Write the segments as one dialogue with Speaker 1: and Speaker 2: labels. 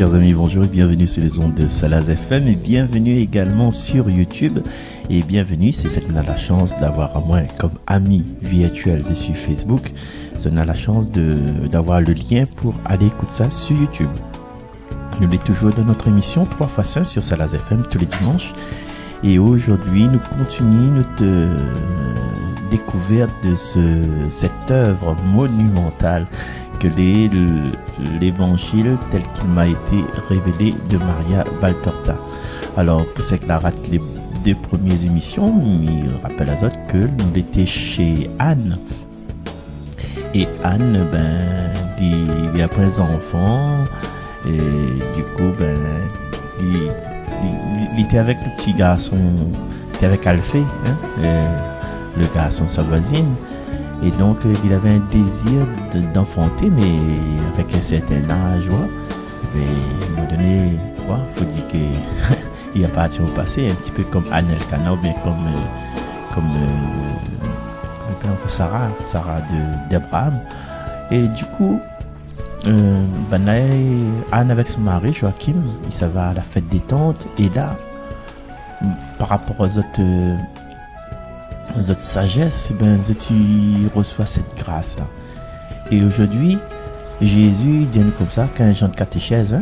Speaker 1: chers amis, bonjour et bienvenue sur les ondes de Salaz FM et bienvenue également sur YouTube. Et bienvenue, c'est cette qu'on a la chance d'avoir à moi comme ami virtuel dessus Facebook. On a la chance d'avoir le lien pour aller écouter ça sur YouTube. Nous sommes toujours dans notre émission 3x5 sur Salaz FM tous les dimanches. Et aujourd'hui, nous continuons notre découverte de cette œuvre monumentale que l'évangile tel qu'il m'a été révélé de Maria Valtorta. Alors, pour ceux qui la ratent les deux premières émissions, je rappelle à autres que nous étions chez Anne. Et Anne, il a pris un enfant, et du coup, il était avec le petit garçon, il était avec Alphée, le garçon, sa voisine. Et donc, il avait un désir d'enfanter, mais avec un certain âge, mais à un moment donné, il faut dire qu'il appartient au passé, un petit peu comme Anne Elkanah, ou bien comme Sarah d'Abraham. Et du coup, Anne avec son mari, Joachim, il s'en va à la fête des tantes, et là, par rapport aux autres sagesses, tu reçois cette grâce là. Et aujourd'hui, Jésus dit nous comme ça, quand un genre de catéchèse,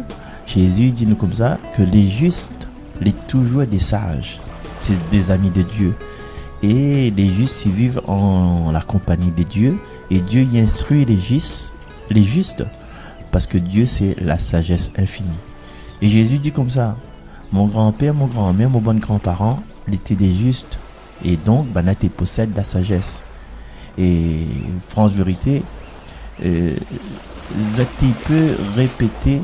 Speaker 1: Jésus dit nous comme ça que les justes, les toujours des sages, c'est des amis de Dieu. Et les justes, ils vivent en la compagnie de Dieu, et Dieu y instruit les justes, parce que Dieu c'est la sagesse infinie. Et Jésus dit comme ça, mon grand-père, mon grand-mère, mon bon grand-parent, ils étaient des justes. Et donc, tu possèdes la sagesse. Et France Vérité, tu peux répéter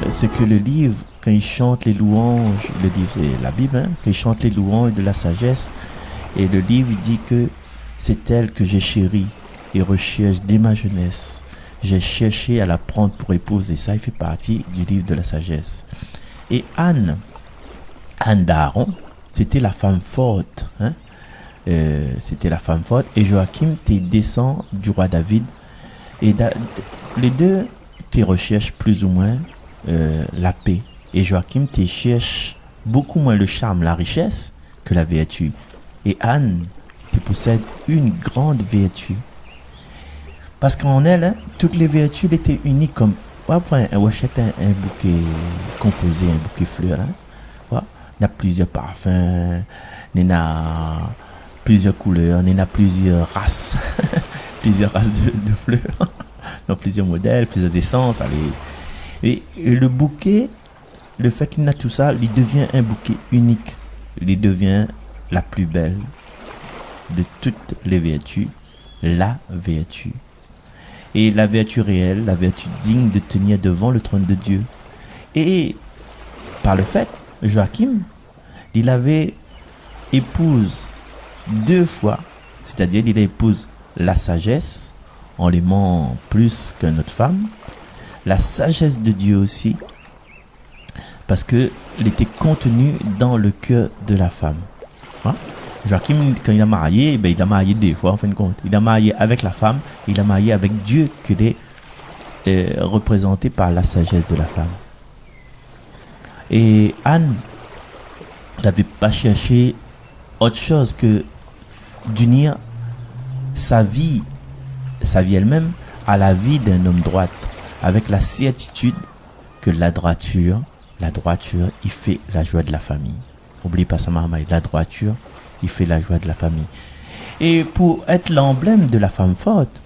Speaker 1: ce que le livre, quand il chante les louanges, le livre c'est la Bible, quand il chante les louanges de la sagesse, et le livre dit que c'est elle que j'ai chérie et recherche dès ma jeunesse. J'ai cherché à la prendre pour épouse, et ça, il fait partie du livre de la sagesse. Et Anne d'Aaron, c'était la femme forte, c'était la femme forte, et Joachim descend du roi David, et les deux recherchent plus ou moins la paix, et Joachim cherche beaucoup moins le charme, la richesse que la vertu, et Anne possède une grande vertu, parce qu'en elle, toutes les vertus étaient uniques, comme on achète un bouquet composé, un bouquet fleur, il y a plusieurs parfums, il y a plusieurs couleurs, il y a plusieurs races, plusieurs races de fleurs, donc plusieurs modèles, plusieurs essences. Et le bouquet, le fait qu'il y a tout ça, il devient un bouquet unique. Il devient la plus belle de toutes les vertus, la vertu. Et la vertu réelle, la vertu digne de tenir devant le trône de Dieu. Et par le fait, Joachim, il avait épouse 2 fois, c'est-à-dire il épouse la sagesse en l'aimant plus qu'une autre femme, la sagesse de Dieu aussi, parce qu'elle était contenue dans le cœur de la femme. Joachim, quand il a marié, il a marié 2 fois en fin de compte. Il a marié avec la femme, il a marié avec Dieu qui est représenté par la sagesse de la femme. Et Anne n'avait pas cherché autre chose que d'unir sa vie elle-même à la vie d'un homme droit, avec la certitude que la droiture, il fait la joie de la famille. N'oubliez pas ça, maman, la droiture, il fait la joie de la famille. Et pour être l'emblème de la femme forte,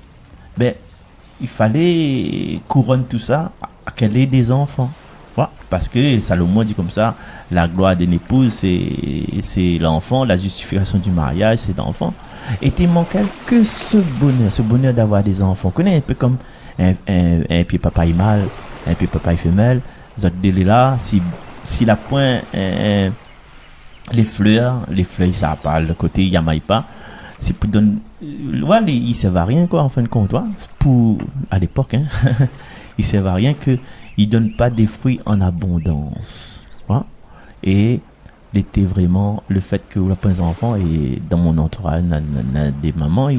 Speaker 1: il fallait couronner tout ça, qu'elle ait des enfants. Parce que Salomon dit comme ça, la gloire d'une épouse c'est l'enfant, la justification du mariage c'est l'enfant. Et il manquait que ce bonheur d'avoir des enfants. On connaît un peu comme un pied papa mâle, un pied papa femelle. Zot délai là, si la point les fleurs ça parle le côté yamaï pas, c'est pour donner il servent à rien quoi en fin de compte, pour à l'époque il servent à rien que il donne pas des fruits en abondance. Et était vraiment le fait que la des enfants, et dans mon entourage des mamans,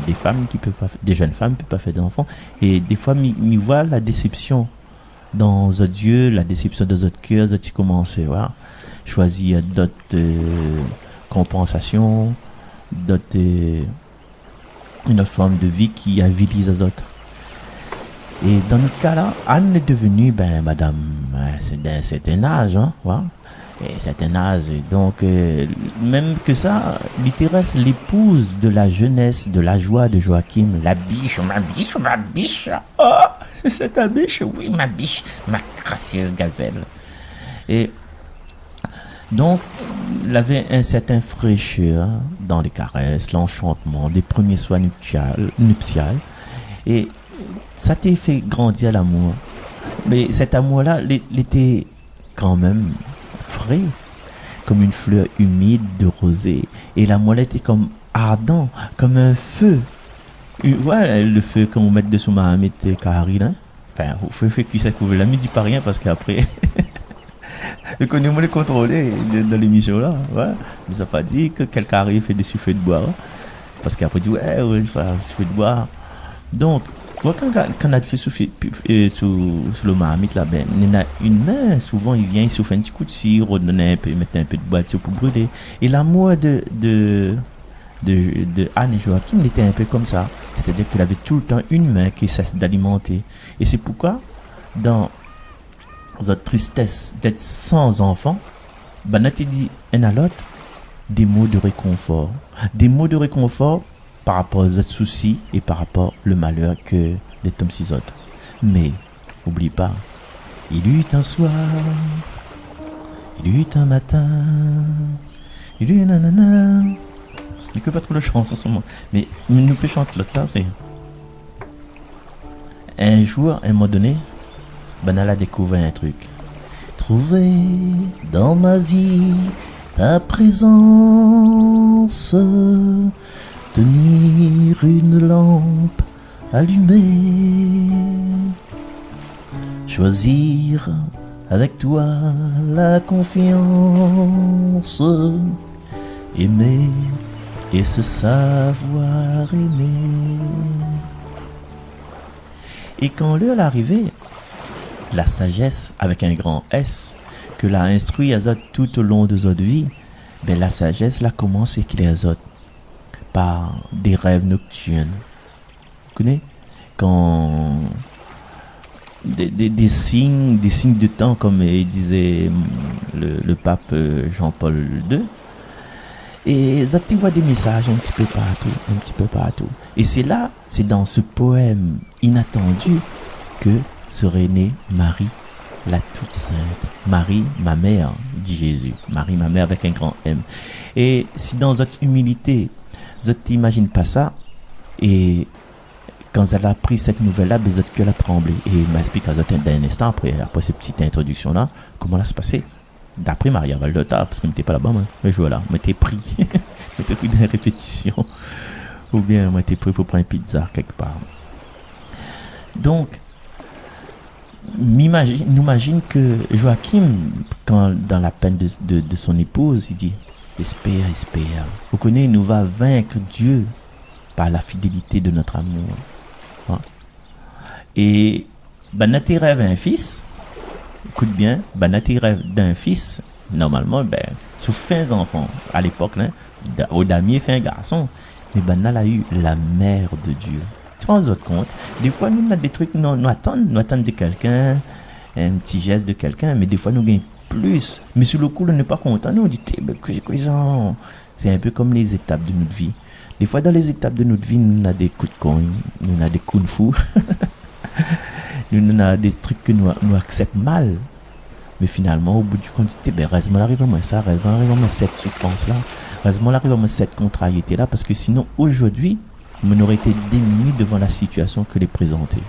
Speaker 1: des femmes qui peuvent pas, des jeunes femmes qui peuvent pas faire d'enfants, et des fois m'y voient la déception dans notre yeux, la déception de notre cœur, tu commences à choisir d'autres compensations, d'autres une forme de vie qui avilise les autres. Et dans notre cas-là, Anne est devenue, madame, c'est d'un certain âge, hein, voilà. Et certain âge, donc, même que ça, littéralement, l'épouse de la jeunesse, de la joie de Joachim, la biche, ma biche. Oh, c'est ta biche? Oui, ma biche, ma gracieuse gazelle. Et donc, il avait un certain fraîcheur dans les caresses, l'enchantement, les premiers soins nuptiales. Et ça t'a fait grandir l'amour. Mais cet amour-là, il était quand même frais, comme une fleur humide de rosée. Et l'amour était comme ardent, comme un feu. Voilà, le feu qu'on met dessous ma amie Karine. Enfin, au feu qui s'est couvert. L'ami dit pas rien parce qu'après... Je connais moi les contrôler dans l'émission là, ouais. Mais ça n'a pas dit que quelqu'un arrive fait des souffles de bois. Parce qu'après il dit ouais, il faut souffler de bois. Donc, quand on a fait souffler sur le marmite là, il y a une main, souvent il vient, il souffle un petit coup de cire, redonner un peu, mettre un peu de bois pour brûler. Et l'amour de Anne et Joachim, il était un peu comme ça. C'est-à-dire qu'il avait tout le temps une main qui cesse d'alimenter. Et c'est pourquoi, dans notre tristesse d'être sans enfant, on a dit un à l'autre des mots de réconfort. Des mots de réconfort par rapport aux autres soucis et par rapport au malheur que les tombent six autres. Mais, oublie pas, il eut un soir, il eut un matin, il eut nanana. Mais que pas trop le chance en ce moment. Mais nous peut chanter l'autre là aussi. Un jour, à un moment donné, Banal a découvert un truc. Trouver dans ma vie ta présence, tenir une lampe allumée, choisir avec toi la confiance, aimer et se savoir aimer. Et quand l'heure arrivait, la sagesse avec un grand S que l'a instruit à autres tout au long de votre vie, la sagesse là commence à éclairer les autres par des rêves nocturnes. Vous connaissez? Quand des signes de temps, comme disait le pape Jean-Paul II. Et ça tu vois des messages un petit peu partout. Et c'est dans ce poème inattendu que serait née Marie, la toute sainte. Marie, ma mère, dit Jésus. Marie, ma mère, avec un grand M. Et si dans votre humilité, vous n'imaginez pas ça, et quand elle a appris cette nouvelle-là, votre cœur a tremblé. Et il m'explique à un instant, après cette petite introduction-là, comment ça se passait. D'après Maria Valdota, parce que je n'étais pas là-bas, mais voilà, je m'étais pris. Je m'étais pris dans la répétition. Ou bien, je m'étais pris pour prendre une pizza quelque part. Donc, n'imagine que Joachim, quand dans la peine de son épouse, il dit espère. Vous connaissez, nous va vaincre Dieu par la fidélité de notre amour. Hein? Et Banati rêve un fils. Écoute bien, Banati rêve d'un fils. Normalement, sous fins enfants à l'époque, là, au damier fait un garçon. Mais Banal a eu la mère de Dieu. Tu te rends compte? Des fois, nous avons des trucs, nous attendons de quelqu'un, un petit geste de quelqu'un, mais des fois, nous gagnons plus. Mais sur le coup, on n'est pas content. Nous, on dit, c'est un peu comme les étapes de notre vie. Des fois, dans les étapes de notre vie, nous avons des coups de coin, nous avons des coups de fou. Nous avons des trucs que nous acceptons mal. Mais finalement, au bout du compte, heureusement, on arrive à moi ça, heureusement, on arrive à cette souffrance-là, heureusement, on arrive à cette contrariété-là, parce que sinon, aujourd'hui, on aurait été démunis devant la situation que les présenter.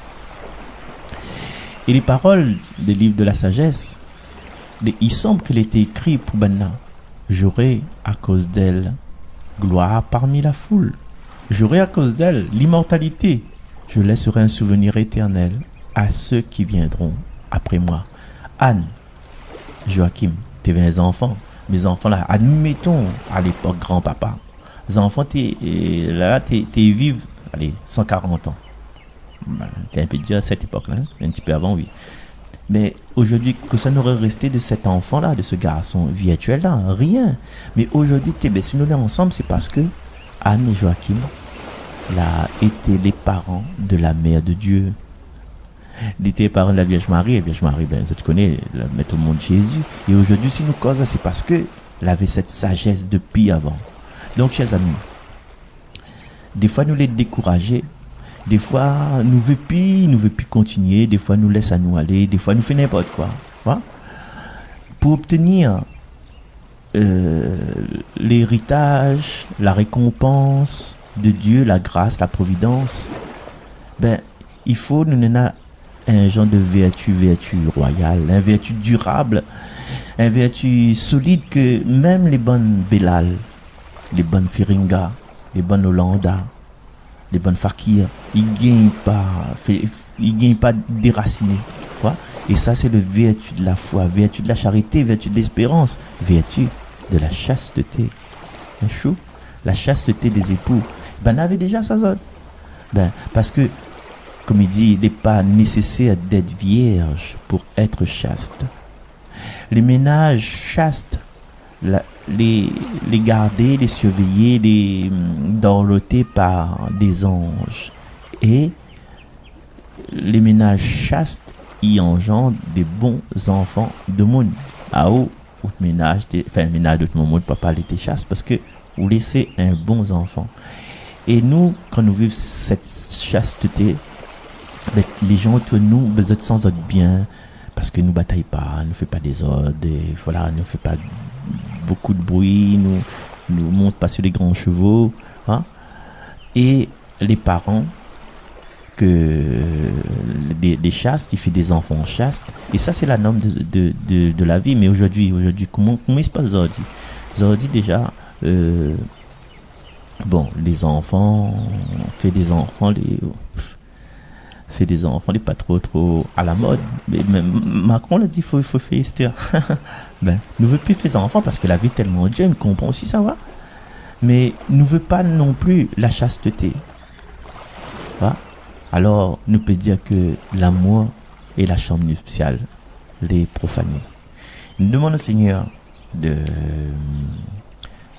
Speaker 1: Et les paroles des livres de la sagesse, il semble qu'elle était écrite pour Banna. J'aurai à cause d'elle gloire parmi la foule. J'aurai à cause d'elle l'immortalité. Je laisserai un souvenir éternel à ceux qui viendront après moi. Anne, Joachim, t'es des enfants. Mes enfants là, admettons à l'époque grand-papa. Les enfants, t'es vivent, allez, 140 ans. T'es un peu déjà à cette époque-là, un petit peu avant, oui. Mais aujourd'hui, que ça n'aurait resté de cet enfant-là, de ce garçon virtuel-là? Rien. Mais aujourd'hui, si nous sommes ensemble, c'est parce que Anne et Joachim là, étaient les parents de la mère de Dieu. Ils étaient les parents de la Vierge Marie. Et la Vierge Marie, ben, tu connais, la mettre au monde Jésus. Et aujourd'hui, si nous causons, c'est parce que elle avait cette sagesse depuis avant. Donc, chers amis, des fois, nous les décourager. Des fois, nous ne veut plus continuer. Des fois, nous laisse à nous aller. Des fois, nous fait n'importe quoi. Hein? Pour obtenir l'héritage, la récompense de Dieu, la grâce, la providence, ben, il faut nous donner un genre de vertu royale, un vertu durable, un vertu solide que même les bonnes Bélal, les bonnes Firinga, les bonnes Hollanda, les bonnes Fakir, ils gagnent pas déraciné, quoi. Et ça, c'est le vertu de la foi, vertu de la charité, vertu de l'espérance, vertu de la chasteté. Un chou, la chasteté des époux. Ben, on avait déjà ça, zone. Ben, parce que, comme il dit, il n'est pas nécessaire d'être vierge pour être chaste. Les ménages chastes, les garder, les surveiller, les dorloter par des anges. Et les ménages chastes y engendrent des bons enfants de monde. Ah oh, ménage de tout le monde, papa était chaste parce que vous laissez un bon enfant. Et nous, quand nous vivons cette chasteté, les gens autour de nous, besoin de sans autre bien, parce que nous bataillons pas, ne fait pas des ordres, voilà, ne fait pas beaucoup de bruit, nous monte pas sur les grands chevaux, hein? Et les parents que des chastes, il fait des enfants chastes, et ça c'est la norme de la vie. Mais aujourd'hui comment il se passe aujourd'hui déjà bon, les enfants fait des enfants les pas trop à la mode. Mais même Macron l'a dit, faut faire Esther. Ben, nous veut plus faire des enfants parce que la vie est tellement dure, il comprend aussi ça va. Mais nous veut pas non plus la chasteté. Va? Alors, nous peut dire que l'amour et la chambre nuptiale les profaner. Nous demandons au Seigneur de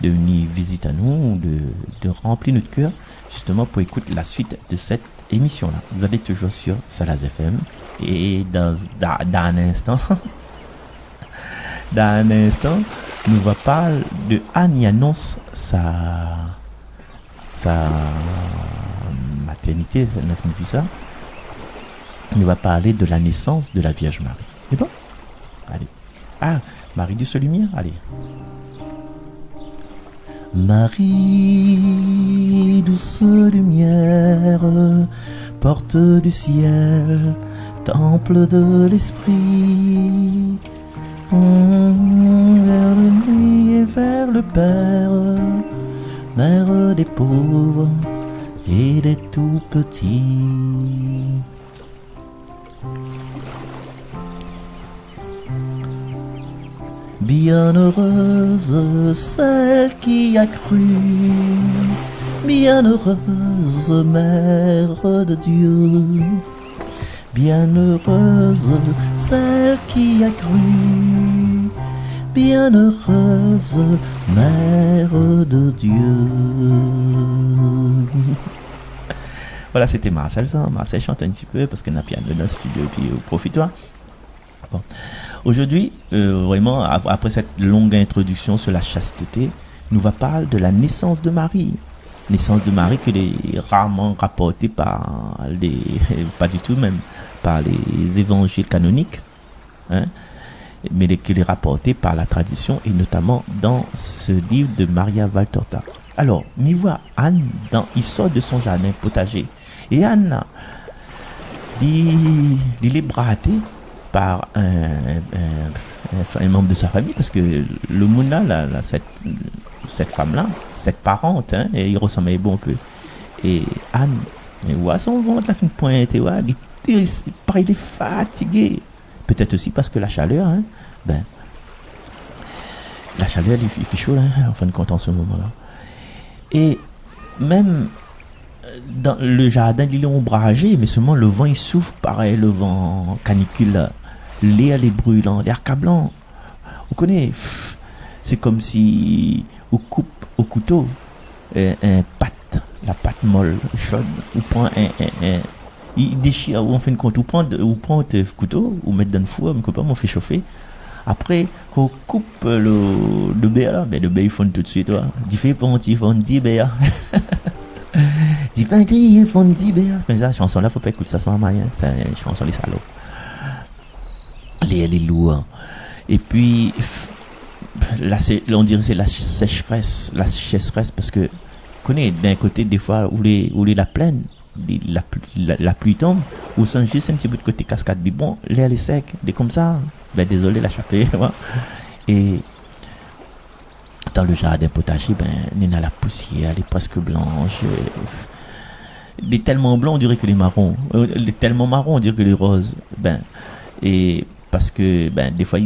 Speaker 1: venir visiter à nous, de remplir notre cœur, justement pour écouter la suite de cette émission-là. Vous allez toujours sur Salaz FM et dans un instant, nous va parler de Anne qui annonce sa maternité, ça n'a vu ça. On va parler de la naissance de la Vierge Marie. C'est bon? Allez. Ah, Marie douce lumière, allez. Marie, douce lumière, porte du ciel, temple de l'esprit, vers le nuit et vers le Père, mère des pauvres et des tout petits. Bienheureuse celle qui a cru, bienheureuse mère de Dieu, bienheureuse celle qui a cru, bienheureuse mère de Dieu. Voilà, c'était Marcel ça. Marcel chante un petit peu parce qu'on a piano dans le studio, puis profite-toi. Bon. Aujourd'hui, vraiment, après cette longue introduction sur la chasteté, nous va parler de la naissance de Marie. Naissance de Marie que est rarement rapportée par pas du tout même, par les évangiles canoniques, hein, mais qui est rapportée par la tradition et notamment dans ce livre de Maria Valtorta. Alors, m'y voit Anne, il sort de son jardin potager. Et Anne, il est braté par un membre de sa famille, parce que le monde là, cette femme-là, cette parente, hein, et il ressemblait bon un peu. Et Anne, il voit son ventre, la fin de pointe, il est fatigué. Peut-être aussi parce que la chaleur, hein, la chaleur, il fait chaud, hein, en fin de compte, en ce moment-là. Et même dans le jardin, il est ombragé, mais seulement le vent, il souffle pareil, le vent canicule. l'air est brûlant, l'air accablant. Vous connaissez, c'est comme si on coupe au couteau un pâte, la pâte molle, chaude, on prend il déchire, on fait une compte, on prend un couteau, on met dans le four, on fait chauffer. Après, qu'on coupe le beurre là, ben le beurre il fond tout de suite, il fait ponti, fondi beurre. Dis pas grillé, fondi beurre. Mais ça, chanson là, faut pas écouter ça, c'est pas moyen, c'est une chanson les salauds. Les lourds. Et puis, là, on dirait c'est la sécheresse parce que, connais, d'un côté, des fois, où les la plaine, la pluie tombe, ou sent juste un petit peu de côté cascade, mais bon, l'air est sec, des comme ça, ben désolé, la chapée, et dans le jardin potager, ben, il y a la poussière, elle est presque blanche, elle est tellement blanc, on dirait que les marrons, elle est tellement marron, on dirait que les roses, ben, et parce que, ben, des fois,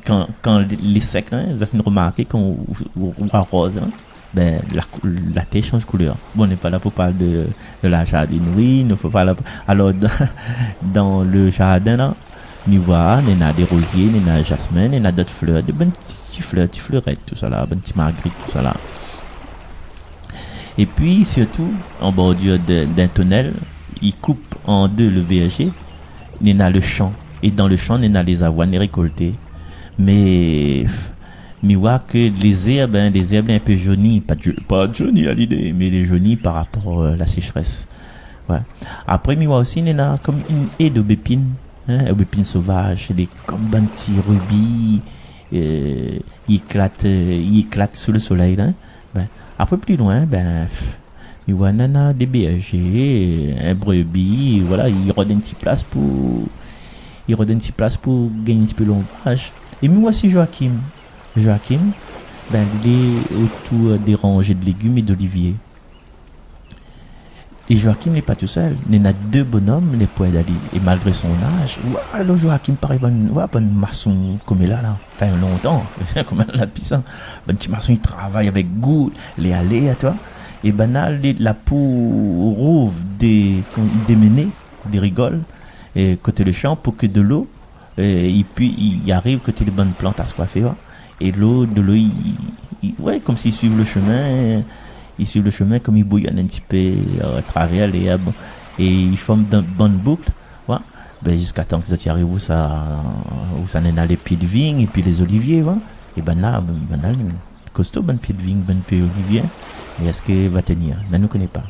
Speaker 1: quand les secs, hein, ils ont fait remarquer quand on voit rose, hein, ben, la terre change de couleur. Bon, on n'est pas là pour parler de la jardinerie, ne faut pas là. Alors, dans le jardin, là, on voit, il y a des rosiers, il y a jasmin, il y a d'autres fleurs, des bonnes petites fleurs, petites fleurettes, tout ça là, des petites marguerites, tout ça là. Et puis, surtout, en bordure d'un tunnel, il coupe en deux le verger, il y a le champ. Et dans le champ, il y a les avoines récoltées. Mais voit que les herbes un peu jaunies, pas jaunies à l'idée, mais les jaunies par rapport à la sécheresse. Ouais. Après, mi voit aussi, il y a comme une haie d'aubépines, hein, aubépines sauvages, des comme un petit rubis, ils éclatent sous le soleil. Là. Ben, après, plus loin, ben, mi voit nana des bergers, un brebis, voilà, il redonne une petite place pour gagner un petit peu l'ombrage. Et mi voit aussi Joachim, ben, il est autour des rangées de légumes et d'oliviers. Et Joachim n'est pas tout seul. Il y en a deux bonhommes, les poètes d'Ali. Et malgré son âge, le Joachim paraît bon maçon comme il a là. Enfin, longtemps, comme il a depuis ça. Un petit maçon, il travaille avec goût, les allées à toi. Et banal, la peau rouve des menées, des rigoles, et côté le champ pour que de l'eau, et puis il arrive côté les bonnes plantes à se coiffer. Et de l'eau, ouais, comme s'ils suivent le chemin, comme ils bouillonnent un petit peu à travers les herbes, et ils forment une bonne boucle, ouais, ben, jusqu'à temps que ça y arrive où ça n'a les pieds de vigne et puis les oliviers, ouais. Et ben là, costaud, bon pied de vigne, bon pied d'olivier, mais est-ce qu'il va tenir? Là, ne connaît pas.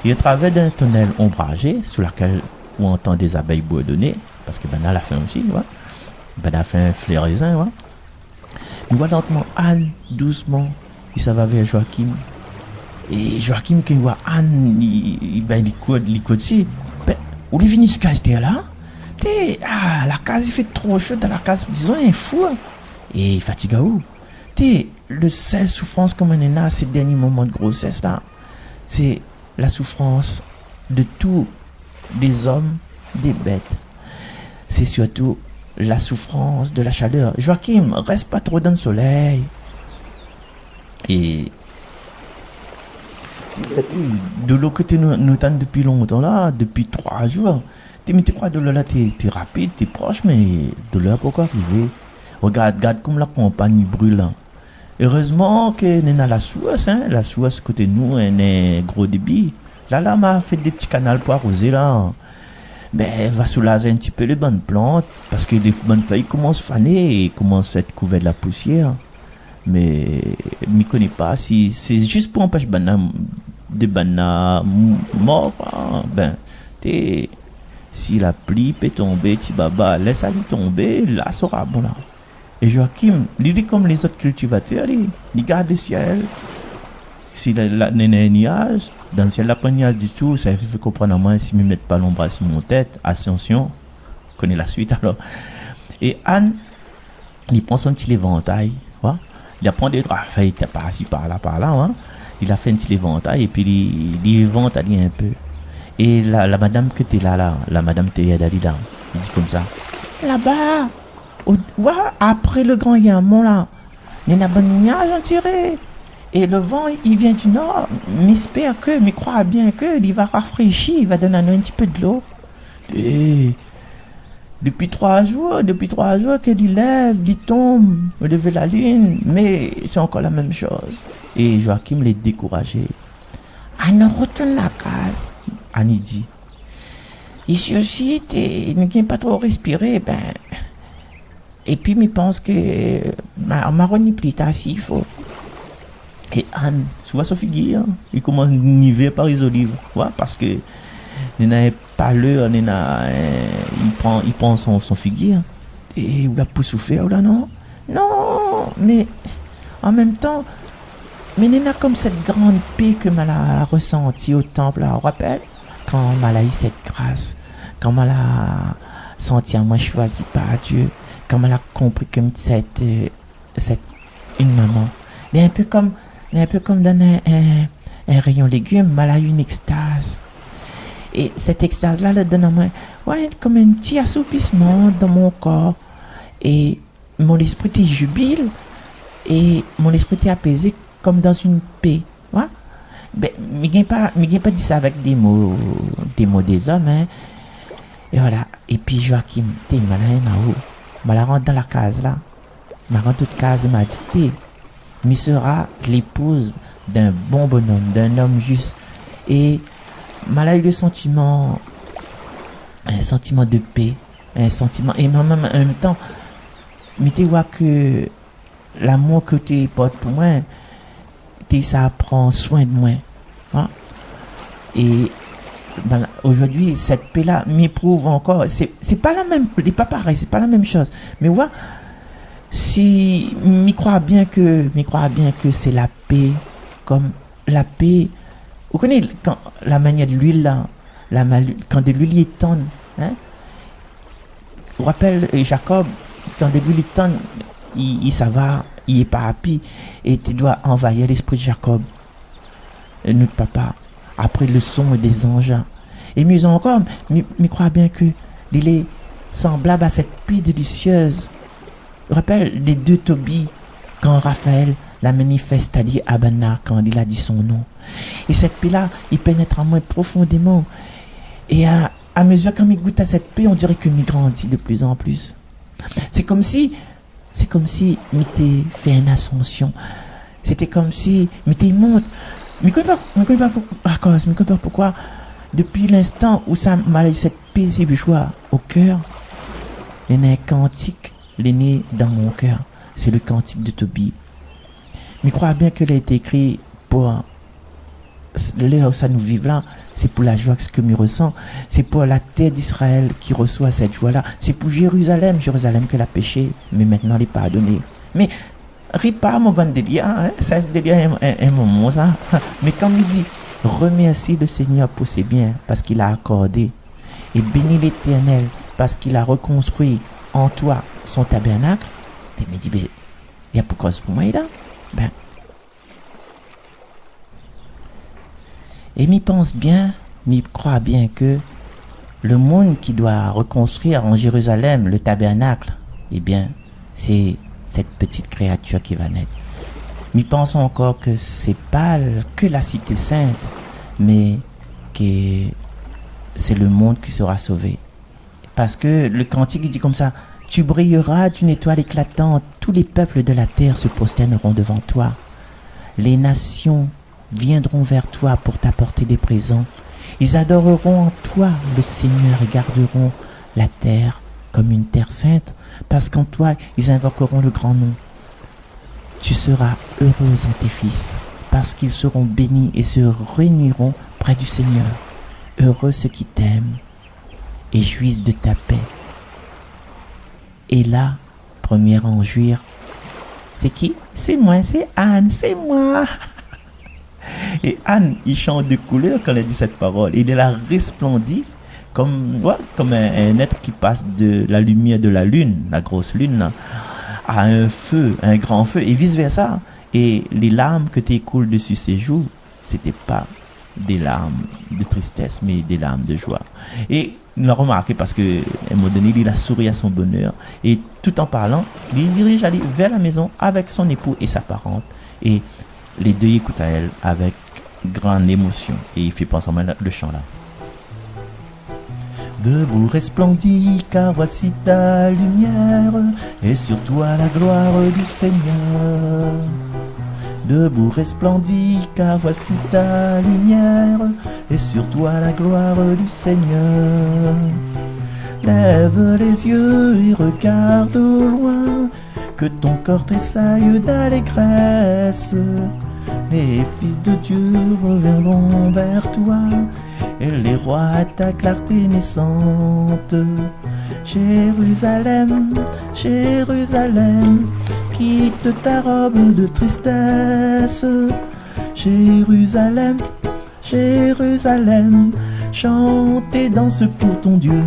Speaker 1: Et au travers d'un tunnel ombragé, sous lequel on entend des abeilles bourdonner, parce que ben là, la fin aussi, ouais. Ben la fin fleurisant, ouais. On voit lentement Anne, doucement, il s'en va vers Joachim. Et Joachim, quand il voit Anne, il court dessus. Ben, où est venu ce cas-là là? La case, il fait trop chaud dans la case. Disons, il est fou. Et il fatigue à où? Le seule souffrance comme on a ces derniers moments de grossesse là, c'est la souffrance de tous les hommes, des bêtes. C'est surtout la souffrance de la chaleur. Joachim, reste pas trop dans le soleil. Et de l'eau que tu nous t'en depuis longtemps là, depuis 3 jours. Tu crois de l'eau là, t'es rapide, t'es proche, mais de l'eau pourquoi arriver? Regarde comme la campagne brûle. Heureusement que nous avons la source, hein. La source côté nous, elle est gros débit. Là, m'a fait des petits canaux pour arroser là. Ben, va soulager un petit peu les bonnes plantes, parce que les bonnes feuilles commencent à faner et commencent à être couvertes de la poussière. Mais je ne connais pas si c'est juste pour empêcher des bananes morts. Ben, si la pluie peut tomber, petit baba, laisse aller tomber, là, ça sera bon là. Et Joachim, il est comme les autres cultivateurs, il garde le ciel. Si la nuage, dans le ciel, la pas nuage du tout, ça fait comprendre à moi si je ne mets pas l'ombre sur mon tête, ascension, connaît la suite alors. Et Anne, il prend son petit éventail, voilà. Il apprend des feuilles par-ci, par-là, hein. Il a fait un petit éventail et puis il éventaille un peu. Et la madame que t'es là, la madame Théadali là, il dit comme ça. Là-bas, après le grand Yamon là, il y a un bon nuage en tiré. Et le vent, il vient du nord. M'espère mais crois bien que il va rafraîchir, il va donner un petit peu de l'eau. Et Depuis 3 jours, qu'il lève, il tombe, il lève la lune, mais c'est encore la même chose. Et Joachim l'est découragé. Anne retourne à la case, Annie dit. Ici aussi, tu ne pas trop respirer, ben. Et puis, je pense que Maroni plus tard s'il faut. Et Anne, tu vois son figure, il commence à niveler par les olives. Ouais, parce que il n'a pas l'heure, il prend son figure. Et il a pour souffrir, là, non? Non, mais en même temps, mais il a comme cette grande paix que je a ressentie au temple, là, on rappelle? Quand elle a eu cette grâce, quand elle a senti à moi choisi par Dieu, quand elle a compris que cette une maman. Elle est un peu comme dans un rayon légumes, elle a eu une extase. Et cette extase-là, elle donne à moi, ouais, comme un petit assoupissement dans mon corps. Et mon esprit est jubile, et mon esprit est apaisé comme dans une paix. Ouais? Ben, je n'ai pas dit ça avec des mots des hommes, hein. Et voilà. Et puis Joachim, t'es malin, je la rentre dans la case là. Je la rentre toute case et m'a dit, t'es, mais sera l'épouse d'un bon bonhomme, d'un homme juste. Et m'a eu le sentiment, un sentiment de paix, un sentiment, et en même temps, mais tu vois que l'amour que tu portes pour moi, ça prend soin de moi. Hein? Et ben, aujourd'hui, cette paix-là m'éprouve encore. C'est pas la même, c'est pas pareil, c'est pas la même chose. Mais voilà, si m'y crois bien que c'est la paix, comme la paix. Vous connaissez quand la manière de l'huile là, quand de l'huile est tonne, hein? Vous rappelez Jacob, quand de l'huile est tonne, il ça va, il est pas happy, et tu dois envahir l'esprit de Jacob, notre papa, après le son des anges. Et mieux encore, mais crois bien que il est semblable à cette paix délicieuse. Je rappelle les deux Tobie, quand Raphaël la manifeste à dit Abana, quand il a dit son nom. Et cette paix-là, il pénètre en moi profondément. Et à mesure qu'il goûte à cette paix, on dirait que m'y grandit de plus en plus. C'est comme si m'était fait une ascension. C'était comme si m'était monte. Mais ne connais pas pourquoi. Depuis l'instant où ça m'a eu cette paisible joie au cœur, il y a un cantique, l'aîné dans mon cœur. C'est le cantique de Tobie. Mais crois bien que il a été écrit pour l'heure où ça nous vive là. C'est pour la joie que je ressens. C'est pour la terre d'Israël qui reçoit cette joie-là. C'est pour Jérusalem que l'a péché, mais maintenant il est pardonné. Mais ris pas mon bon délire, hein? Ça c'est délire un moment ça. Mais comme il dit, remercie le Seigneur pour ses biens parce qu'il a accordé, et bénis l'Éternel parce qu'il a reconstruit en toi son tabernacle. Tu me dis, il y a pour cause pour moi là. Ben. Et m'y pense bien, m'y croit bien que le monde qui doit reconstruire en Jérusalem le tabernacle, eh bien, c'est cette petite créature qui va naître. M'y pense encore que c'est pas que la cité sainte, mais que c'est le monde qui sera sauvé. Parce que le cantique il dit comme ça, tu brilleras d'une étoile éclatante, tous les peuples de la terre se prosterneront devant toi. Les nations viendront vers toi pour t'apporter des présents. Ils adoreront en toi le Seigneur et garderont la terre comme une terre sainte, parce qu'en toi ils invoqueront le grand nom. Tu seras heureuse en tes fils, parce qu'ils seront bénis et se réuniront près du Seigneur. Heureux ceux qui t'aiment et jouissent de ta paix. Et là, première en jouir, c'est qui? C'est moi, c'est Anne, c'est moi. Et Anne, il change de couleur quand elle dit cette parole. Il est là resplendit comme un être qui passe de la lumière de la lune, la grosse lune, là, à un feu, un grand feu, et vice versa. Et les larmes que tu écoules dessus ses joues, c'était pas des larmes de tristesse, mais des larmes de joie. Et il l'a remarqué parce qu'à un moment donné, il a souri à son bonheur. Et tout en parlant, il dirige aller vers la maison avec son époux et sa parente. Et les deux écoutent à elle avec grande émotion. Et il fait penser à le chant là. Debout resplendis, car voici ta lumière, et sur toi la gloire du Seigneur. Debout resplendis, car voici ta lumière, et sur toi la gloire du Seigneur. Lève les yeux et regarde au loin, que ton corps tressaille d'allégresse. Les fils de Dieu reviendront vers toi, et les rois à ta clarté naissante. Jérusalem, Jérusalem, quitte ta robe de tristesse. Jérusalem, Jérusalem, chante et danse pour ton Dieu.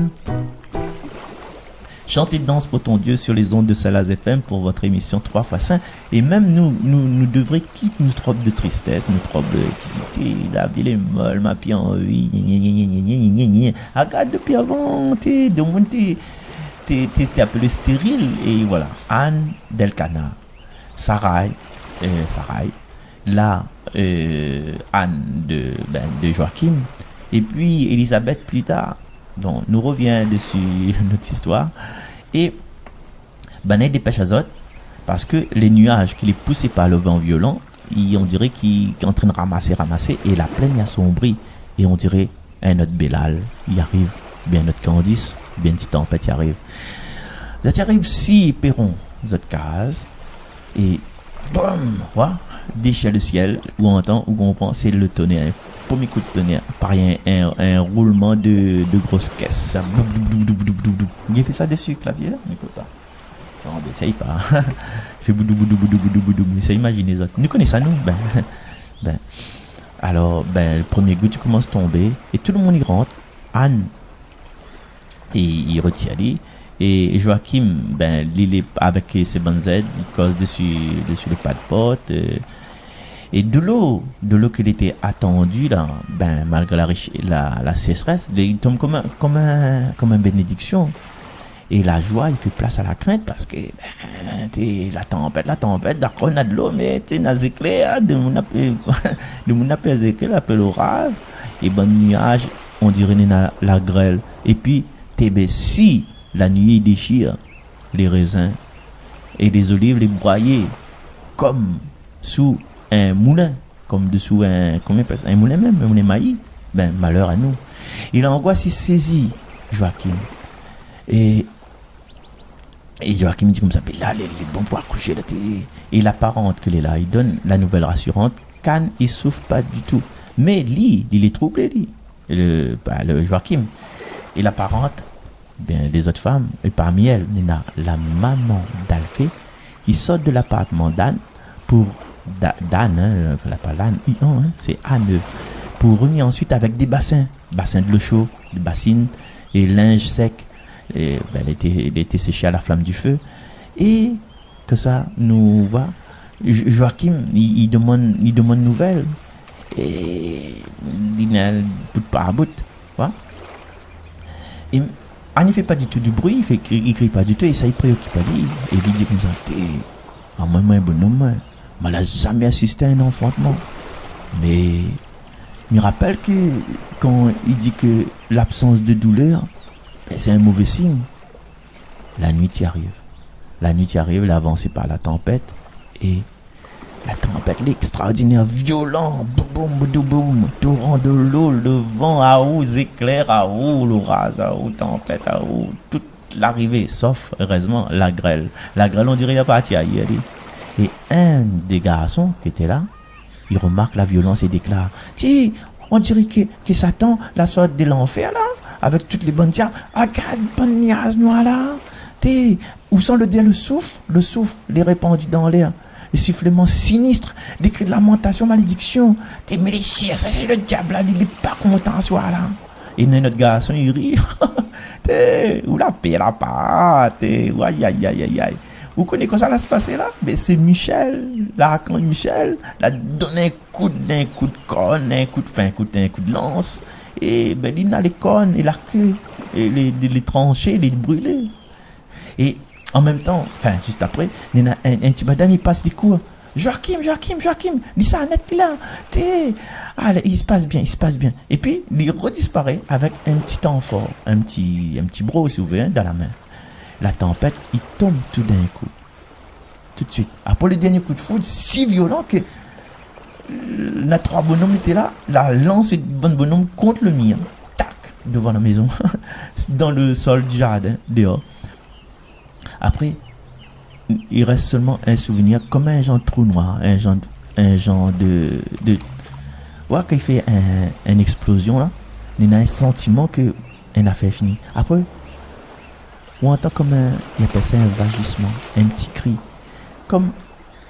Speaker 1: Chante et danse pour ton Dieu sur les ondes de Salaz FM pour votre émission 3x5. Et même nous devrions quitter notre robe de tristesse, notre robe qui dit la ville est molle, ma pied en vie. Regarde depuis avant, t'es appelé stérile. Et voilà, Anne d'Elkana, Sarai, là, Anne de Joachim, et puis Elisabeth plus tard. Donc, nous revient dessus notre histoire. Et Banet dépêche Azot, parce que les nuages qui les poussaient par le vent violent, on dirait qu'il est en train de ramasser, et la plaine y assombrie. Et on dirait, notre Bélal, il arrive, bien notre Candice, bien une petite tempête y arrive. Ça y arrive si Perron, cette case, et boum, voilà, déchire le ciel, où on entend, où on comprend, c'est le tonnerre. Premier coup de tonnerre, pareil, un roulement de grosses caisses. Il fait ça dessus, clavier, n'écoute pas. Non, mais essaye pas. Il fait boudou, essaye imaginer ça. Nous connaissons ça, nous. Alors, le premier goût, tu commences à tomber, et tout le monde y rentre. Anne, et il retire lui. Et Joachim, il est avec ses bonnes aides, il cause dessus le pas de pote. Et de l'eau qu'il était attendu là, malgré la sécheresse, il tombe comme une bénédiction. Et la joie, il fait place à la crainte parce que la tempête, d'accord, on a de l'eau, mais tu as éclair, de mon appel éclair, appelle l'orage, et nuage, on dirait la grêle. Et puis, si la nuit déchire les raisins et les olives, les broyer comme sous un moulin, comme dessous un moulin même, un moulin maïs, malheur à nous. Et l'angoisse, il saisit Joachim. Et Joachim dit comme ça, là, les bons pour accoucher, là, et la parente qu'elle est là, il donne la nouvelle rassurante, Cannes, il souffre pas du tout. Mais lui, il est troublé, le Joachim. Et la parente, les autres femmes, et parmi elles, il y a la maman d'Alphée, il sort de l'appartement d'Anne pour d'Anne, pas l'Anne, c'est Anne, pour revenir ensuite avec des bassins de l'eau chaude, des bassines et linge sec. Et il était séché à la flamme du feu. Et que ça nous va. Joachim, il demande nouvelles. Et il n'a bout par bout. Voilà. Et Anne ne fait pas du tout du bruit, il crie pas du tout, et ça il préoccupe à lui. Et il dit comme ça, moi, un bonhomme, je n'ai jamais assisté à un enfantement. Mais il me rappelle que quand il dit que l'absence de douleur, c'est un mauvais signe. La nuit y arrive, l'avancée par la tempête, et la tempête, l'extraordinaire, violent, boum, boum, boum, torrent de l'eau, le vent à eau, éclairs à eau, l'orage à eau, tempête à eau, toute l'arrivée, sauf, heureusement, la grêle. La grêle, on dirait, il a parti ailleurs. Et un des garçons qui était là, il remarque la violence et déclare, on dirait que Satan, la sorte de l'enfer là, avec toutes les bonnes tiens, regarde, bonne nuage noire là, où sont le souffle, les répandus dans l'air, les sifflements sinistres, des cris de lamentation, malédiction, mais les chiens, ça c'est le diable là, il est pas content ce soir là. Et notre garçon, il rit, où la paix la patte, aïe. Vous connaissez comment ça va se passer là? Mais c'est Michel, l'archange Michel, l'a donné un coup de corne, un coup de lance. Et il a les cornes et la queue, et les trancher, les brûler. Et en même temps, juste après, il y a un petit madame, il passe des coups. Joachim, dis ça net là. Allez, il se passe bien. Et puis, il redisparaît avec un petit amphore, un petit bro, si vous voulez, dans la main. La tempête, il tombe tout d'un coup. Tout de suite. Après le dernier coup de foudre, si violent que les trois bonhommes étaient là, la lance de bonhomme contre le mur. Tac, devant la maison. Dans le sol du jardin, dehors. Après, il reste seulement un souvenir comme un genre de trou noir, un genre de ouais, quand il fait une explosion là, il a un sentiment que une affaire est finie. Après, on entend comme il appelle ça un vagissement, un petit cri, comme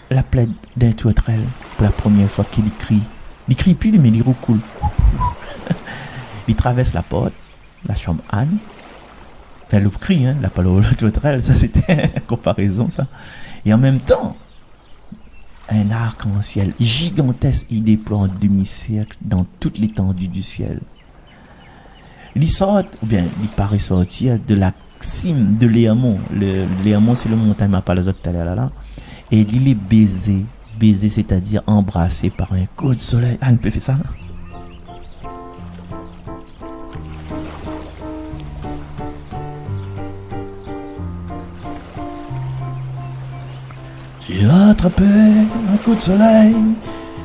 Speaker 1: la plaie d'un tourterelle pour la première fois qu'il crie. Il crie plus, mais il roucoule. Il traverse la porte, la chambre Anne. Enfin, le cri, hein, la parole tourterelle, ça c'était une comparaison, ça. Et en même temps, un arc-en-ciel gigantesque, il déploie en demi-cercle dans toute l'étendue du ciel. Il sort, ou bien il paraît sortir de la cime de Léamont. Le Léamont, c'est le montagne à Palazzo là. Et il est baisé, c'est-à-dire embrassé par un coup de soleil. Ah, on peut faire ça? J'ai attrapé un coup de soleil,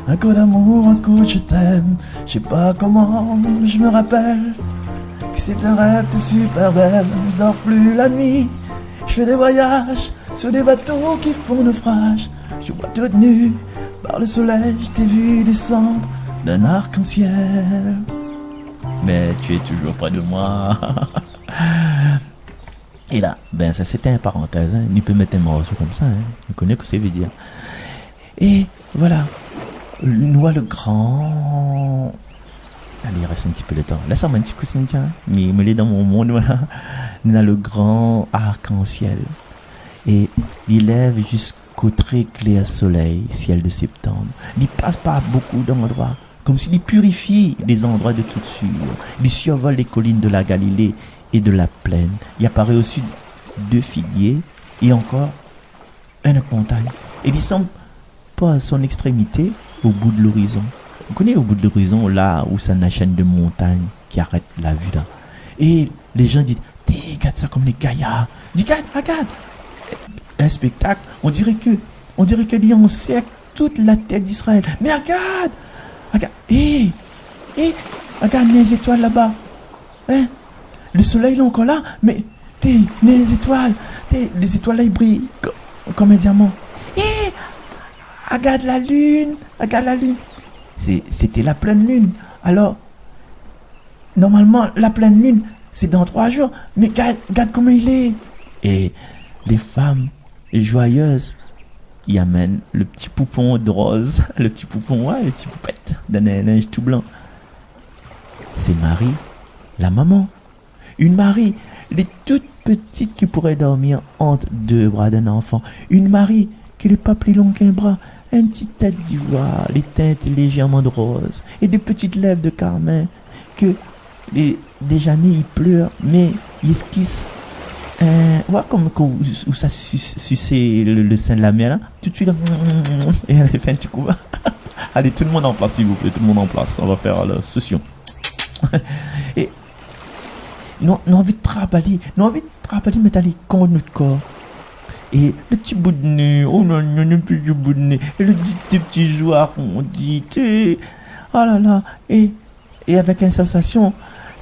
Speaker 1: un coup d'amour, un coup de je t'aime. Je sais pas comment, je me rappelle que c'est un rêve de super belle. Je dors plus la nuit, je fais des voyages sur des bateaux qui font naufrage. Je vois toute nue par le soleil, je t'ai vu descendre d'un arc-en-ciel. Mais tu es toujours près de moi. Et là, ben ça c'était une parenthèse, hein. Il peut mettre un morceau comme ça, hein. On connaît ce que ça veut dire. Et voilà, nous voit le grand... Allez, il reste un petit peu de temps. Là, ça m'a un petit coup, Cynthia, mais il me l'est dans mon monde, voilà. Nous avons le grand arc-en-ciel. Et il lève jusqu'au très clair soleil, ciel de septembre. Il passe par beaucoup d'endroits, comme s'il purifie les endroits de toute sûre. Il survole les collines de la Galilée et de la plaine. Il apparaît au sud 2 figuiers et encore une autre montagne. Et il semble pas à son extrémité au bout de l'horizon. Vous connaissez au bout de l'horizon, là où ça a une chaîne de montagnes qui arrête la vue là. Et les gens disent, regarde ça comme les gaillards. Dis, regarde. Un spectacle, on dirait que il encercle toute la terre d'Israël. Mais regarde, regarde les étoiles là-bas. Hein? Le soleil est encore là, mais les étoiles là, ils brillent comme un diamant. Regarde la lune. C'était la pleine lune. Alors, normalement, la pleine lune, c'est dans 3 jours. Mais regarde comment il est. Et les femmes joyeuses, ils amènent le petit poupon de rose, le petit poupette d'un linge tout blanc. C'est Marie, la maman. Une Marie, les toute petite qui pourrait dormir entre 2 bras d'un enfant. Une Marie qui n'est pas plus longue qu'un bras. Une petite tête d'ivoire, les teintes légèrement de rose. Et des petites lèvres de carmin. Que déjà né, il pleure, mais il esquisse. Ouais, comme où ça suçait le sein de la mère là. Tout de suite, là, et elle fait un petit coup. Allez, tout le monde en place, s'il vous plaît. Tout le monde en place. On va faire la session. Et nous avons envie de travailler, mais d'aller contre notre corps. Et le petit bout de nez, oh non, le petit bout de nez, et le petit joueur, on dit, oh là là, et avec une sensation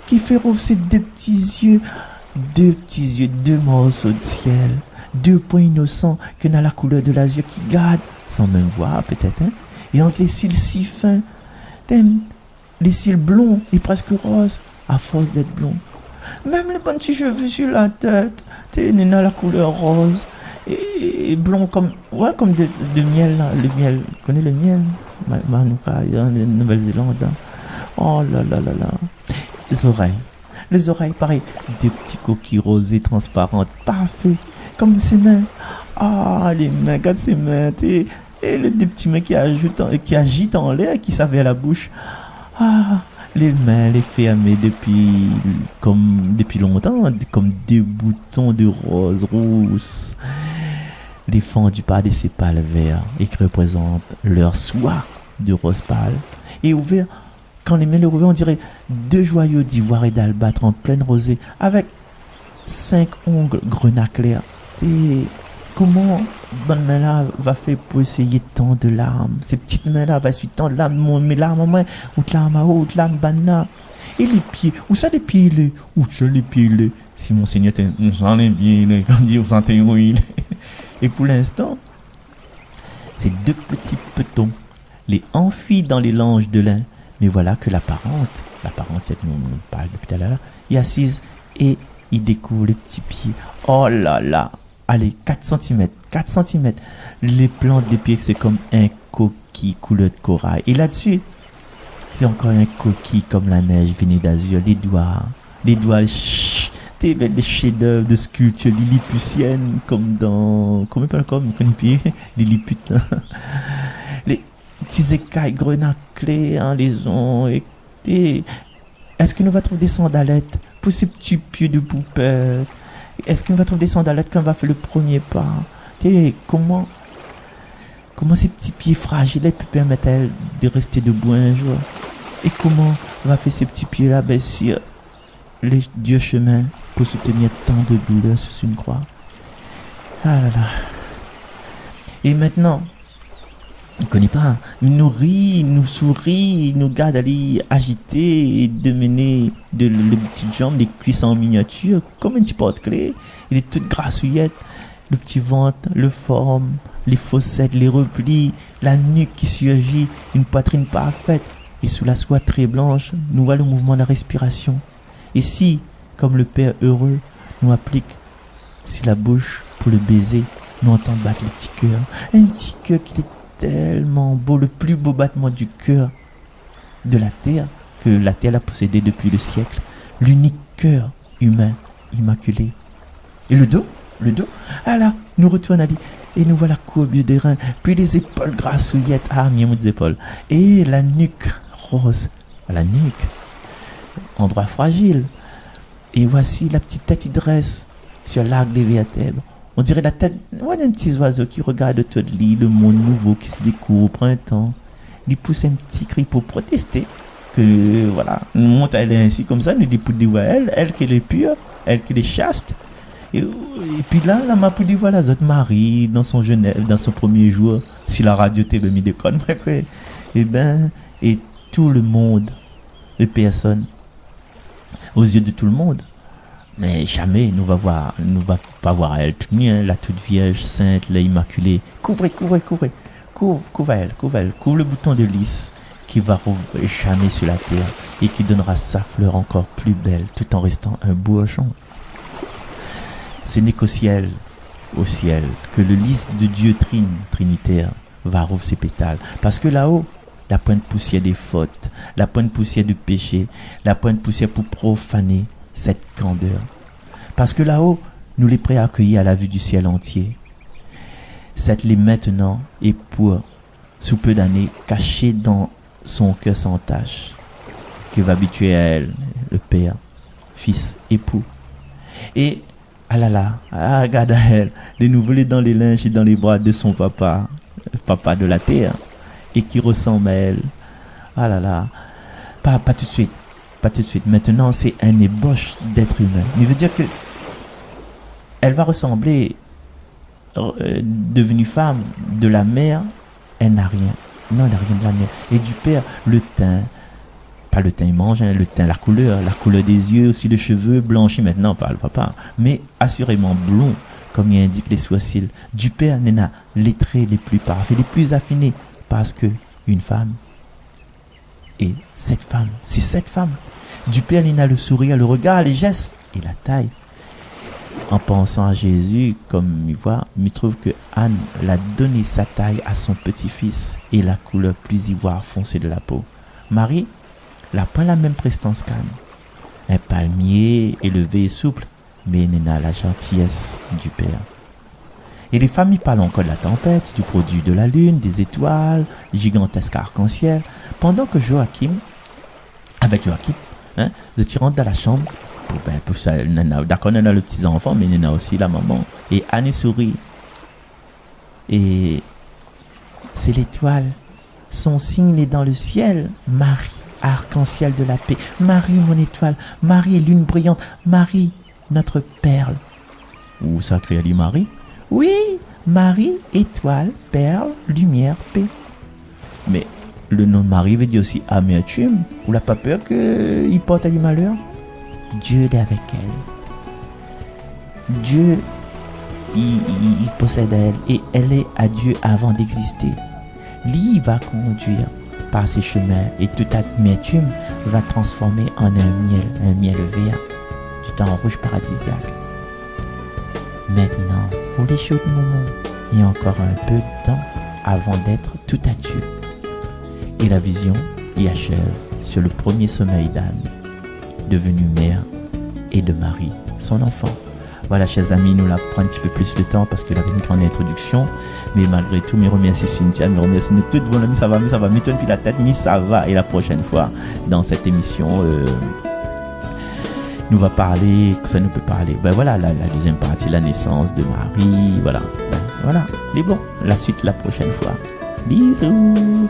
Speaker 1: qui fait rouvrir 2 petits yeux, 2 morceaux de ciel, 2 points innocents que dans la couleur de l'azur qui gardent, sans même voir peut-être, hein, et entre les cils si fins, les cils blonds et presque roses, à force d'être blonds. Même les petits cheveux sur la tête, dans la couleur rose et blond comme de miel là. Le miel, tu connais le miel? Manouka, en Nouvelle-Zélande. Oh là là là là. Les oreilles, pareil, des petits coquilles rosées transparentes, parfait, comme ses mains. Ah, les mains, regarde ses mains, et des petits mains qui agitent en l'air, qui s'avaient à la bouche. Ah, les mains, les fermées depuis longtemps, comme 2 boutons de rose rousse. défendu par des sépales verts et qui représentent leur soie de rose pâle. Et ouvert, quand les mains le ouvertes, on dirait deux joyaux d'ivoire et d'albâtre en pleine rosée, avec 5 ongles grenat clair. Et comment bonne main-là va faire pour essayer tant de larmes? Ces petites mains-là va essayer tant de larmes, mes larmes à moi, ou de larmes à haut, de larmes banna. Et les pieds, où ça les pieds les? Où ça les pieds les? Si mon Seigneur était, on sent les pieds les, comme dit, on sentait où il est. Et pour l'instant, ces deux petits petons les enfient dans les langes de lin. Mais voilà que l'apparente, c'est que nous parle depuis tout à l'heure, est assise et il découvre les petits pieds. Oh là là, allez, 4 cm. Les plantes des pieds, c'est comme un coquille couleur de corail. Et là-dessus, c'est encore un coquille comme la neige venue d'azur. Les doigts, les chefs-d'œuvre de sculpture lilliputienne, comme dans, comment on appelle Lilliput, là. Les petits écailles grenaclés, hein, les ongles. Est-ce que nous va trouver des sandalettes pour ces petits pieds de poupette? Est-ce qu'on va trouver des sandalettes quand on va faire le premier pas? Comment ces petits pieds fragiles peuvent permettre à elle de rester debout un jour? Et comment on va faire ces petits pieds-là sur les dieux chemins pour soutenir tant de douleurs sur une croix? Ah là là. Et maintenant, on ne connaît pas, nous rit, nous sourit, nous garde aller agiter et de mener les petites jambes, les cuisses en miniature, comme un petit porte-clés, et des toutes grassouillettes, le petit ventre, le forme, les fossettes, les replis, la nuque qui surgit, une poitrine parfaite, et sous la soie très blanche, nous voit le mouvement de la respiration. Et si, comme le Père heureux nous applique, si la bouche pour le baiser, nous entend battre le petit cœur, un petit cœur qui est tellement beau, le plus beau battement du cœur de la terre que la terre a possédé depuis le siècle, l'unique cœur humain immaculé. Et le dos, ah là, nous retourne à lui et nous voilà courbus des reins, puis les épaules grassouillettes, ah mieux des épaules, et la nuque rose, la nuque, endroit fragile, et voici la petite tête qui dresse sur l'arc des vertèbres. On dirait la tête d'un petit oiseau qui regarde tout de lit, le monde nouveau qui se découvre au printemps. Il pousse un petit cri pour protester. Que voilà, nous monte elle est ainsi comme ça, nous dit pour dire elle qui est pure, elle qui est chaste. Et puis là, m'a pour dire voilà, zot Marie dans son Genève, dans son premier jour, si la radio t'est mis déconne, et tout le monde, les personnes, aux yeux de tout le monde. Mais jamais nous va pas voir elle toute nue, la toute vierge, sainte, la immaculée. Couvre elle, couvre le bouton de lys qui va jamais sur la terre et qui donnera sa fleur encore plus belle tout en restant un bourgeon. Ce n'est qu'au ciel, que le lys de Dieu trinitaire va rouvrir ses pétales. Parce que là-haut, la pointe poussière des fautes, la pointe poussière du péché, la pointe poussière pour profaner cette candeur. Parce que là-haut, nous les prêts à accueillir à la vue du ciel entier. Cette les maintenant et pour, sous peu d'années, cachée dans son cœur sans tache, que va habituer à elle, le Père, Fils, époux. Et, ah là là, regarde à elle, les nous voler dans les linges et dans les bras de son papa, le papa de la terre, et qui ressemble à elle. Ah là là, pas tout de suite. Pas tout de suite. Maintenant, c'est un ébauche d'être humain. Il veut dire que elle va ressembler, devenue femme de la mère, elle n'a rien. Non, elle n'a rien de la mère. Et du père, le teint. Pas le teint, il mange, hein, le teint, la couleur des yeux, aussi les cheveux blanchis maintenant par le papa. Mais assurément blond, comme il indique les sourcils. Du père, Nena, les traits les plus parfaits, les plus affinés. Parce que une femme, et c'est cette femme. Du père, il a le sourire, le regard, les gestes et la taille. En pensant à Jésus, comme il voit, il trouve que Anne l'a donné sa taille à son petit-fils et la couleur plus ivoire foncée de la peau. Marie n'a pas la même prestance qu'Anne. Un palmier élevé et souple, mais il n'a la gentillesse du père. Et les familles parlent encore de la tempête, du produit de la lune, des étoiles, gigantesques arc-en-ciel, pendant que avec Joachim, je rentre dans la chambre, pour ça, d'accord, on a le petit enfant, mais on a aussi la maman. Et Anne sourit. Et c'est l'étoile. Son signe est dans le ciel. Marie, arc-en-ciel de la paix. Marie, mon étoile. Marie, lune brillante. Marie, notre perle. Ou sacré Ali Marie. Oui, Marie, étoile, perle, lumière, paix. Mais le nom de Marie veut dire aussi amertume. Ou n'a pas peur qu'il porte à du malheur. Dieu est avec elle. Dieu, il possède elle. Et elle est à Dieu avant d'exister. Lui va conduire par ses chemins. Et toute amertume va transformer en un miel vert. Du temps rouge paradisiaque. Maintenant, pour les chauds moments, il y a encore un peu de temps avant d'être tout à Dieu. Et la vision y achève sur le premier sommeil d'Anne, devenue mère, et de Marie, son enfant. Voilà, chers amis, nous la prenons un petit peu plus de temps parce qu'elle avait une grande introduction. Mais malgré tout, me remercie Cynthia, me remercie toutes vos amis, ça va, me tourne puis la tête, mais ça va. Et la prochaine fois, dans cette émission, nous va parler, que ça nous peut parler. Ben voilà, la deuxième partie, la naissance de Marie, voilà. Ben voilà, mais bon, la suite la prochaine fois. Bisous.